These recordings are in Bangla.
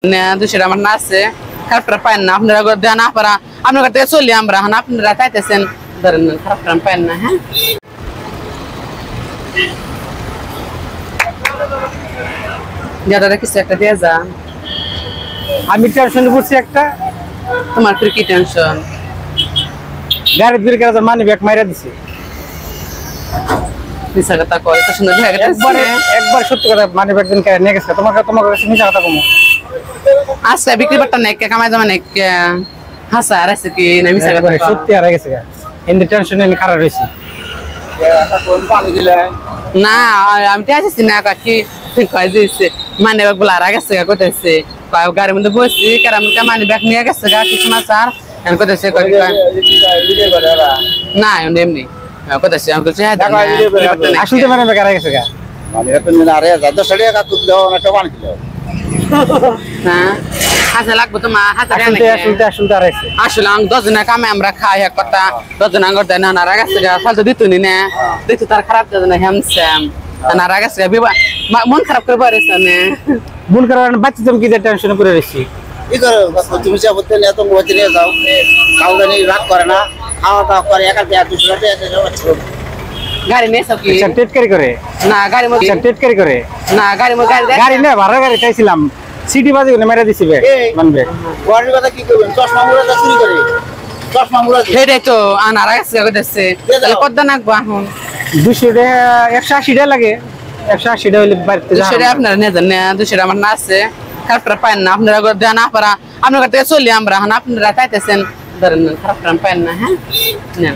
দুশোটা আমার না আছে খারাপটা পাইন না আপনারা দেন না পারা আপনার কাছ থেকে চলি আমরা আপনারা চাইতেছেন ধরেন খারাপটা পাইন না। হ্যাঁ যারা কিছু একটা দিয়ে যা আমি টেনশন করছি একটা তোমার কি টেনশন গাড়ির দিকে মানি ব্যাগ মাইরা দিছে মিশা কথা কয় তো সুন্দর হয়ে গেছে একবার সত্যি কথা মানি ব্যাগ দিন নিয়ে গেছে তোমার কাছে মিশা কথা কমো আচ্ছা বিক্রি বাট্টা নাই কামাই জামা নাই হাসা আর আছে কি না মিশা কথা সত্যি আর গেছে এন্ড টেনশনে আমি খারাপ হইছি না আমি তো আসছি না কাকি কয় দিছে মানে ব্যাগগুলো আর গেছে কইতেছে গাড়ির মধ্যে বসছি কারণ মানি ব্যাগ নিয়ে গেছে কিছু না স্যার এখন কইতেছে না এমনি কইতেছে আমি বলছি আসলে মানে ব্যাগ আর গেছে মানে এখন আরে দাদা সড়িয়া কাকু দাও না টবান কিলো হ্যাঁ হাসা লাগবে তোমার হাসা আসলে আর গেছে আসলে আমি 10 জনের কামে আমরা খাই এক কথা 10 জন আঙ্গুর দেয় না আর গেছে ফালতু দিত নি না দেখতে তার খারাপ দেয় না হ্যামস্যাম আর গেছে মন খারাপ করে পারেছে না মন খারাপ বাচ্চা তুমি কি টেনশন করে রইছি কি করো তুমি যা বলতে না তো মোচে নিয়ে যাও খাও জানি রাত করে না খাওয়া দাওয়া করে একা দেয়া দুশো গাড়ি নেই সব কি টেটকারি করে না গাড়ি মধ্যে টেটকারি করে না গাড়ি মধ্যে গাড়ি না ভাড়া গাড়ি চাইছিলাম সিটি বাজে মেরা দিছি ব্যাগ মানবে গাড়ির কথা কি করবেন চশমা মুড়া চুরি করে চশমা মুড়া হেডে তো আনারা গেছে কইতেছে তাহলে কত নাকবো এখন 200 টাকা 180 টাকা লাগে 180 টাকা হইলে বাড়তে যাও 200 টাকা আপনারা নিয়ে যান না 200 টাকা আমার না আছে খারাপটা পাইন না আপনারা দেন না পারা আপনার কাছ থেকে চলি আমরা আপনারা চাইতেছেন ধরেন খারাপটা পাইন না। হ্যাঁ নেন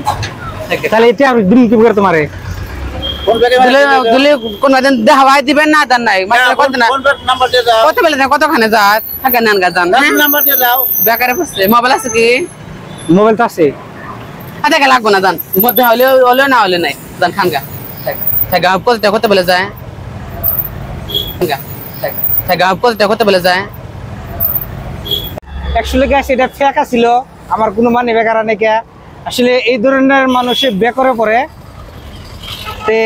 তাহলে এটা আমি দিন কি করে তোমারে কোন ব্যাগে দিলে কোন দিন দেখাই দিবেন না দেন নাই মাত্র কত না কোন নাম্বার দিয়ে দাও কত বেলা কতখানে যাত থাকে নেন গা যান নাম্বার দিয়ে দাও বেকারে বসে মোবাইল আছে কি মোবাইল তো আছে দেখা লাগবো না যান মধ্যে হলেও না হলে নাই যান খানগা থাকা কত বেলা যায় কত বেলা যায় অ্যাকচুয়ালি গ্যাস এটা ফেকা ছিল আমার কোনো মানে বেকার নাকি আসলে এই ধরনের মানুষে বেকরে পড়ে তে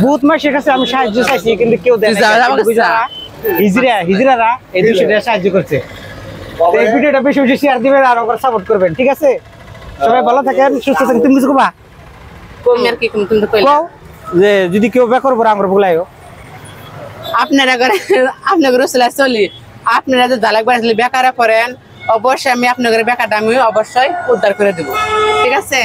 বহুত মাসের কাছে আমি সাহায্য চাইছি কিন্তু কেউ দেয় না হিজরারা এই বিষয়টা সাহায্য করছে তো এই ভিডিওটা বেশি বেশি শেয়ার দিবেন আর ওকে সাপোর্ট করবেন ঠিক আছে সবাই ভালো থাকেন সুস্থ থাকেন তুমি কিছু কবা কম আর কি তুমি তো কইলা যে যদি কেউ বেকর পড়ে আমরা বলাইও আপনারা করে আপনাদের রসুলা চলি আপনারা যদি দালাক বাড়ি বেকারে করেন অবশ্যই আমি আপনাদের বেকারটা আমি অবশ্যই উদ্ধার করে দেব ঠিক আছে।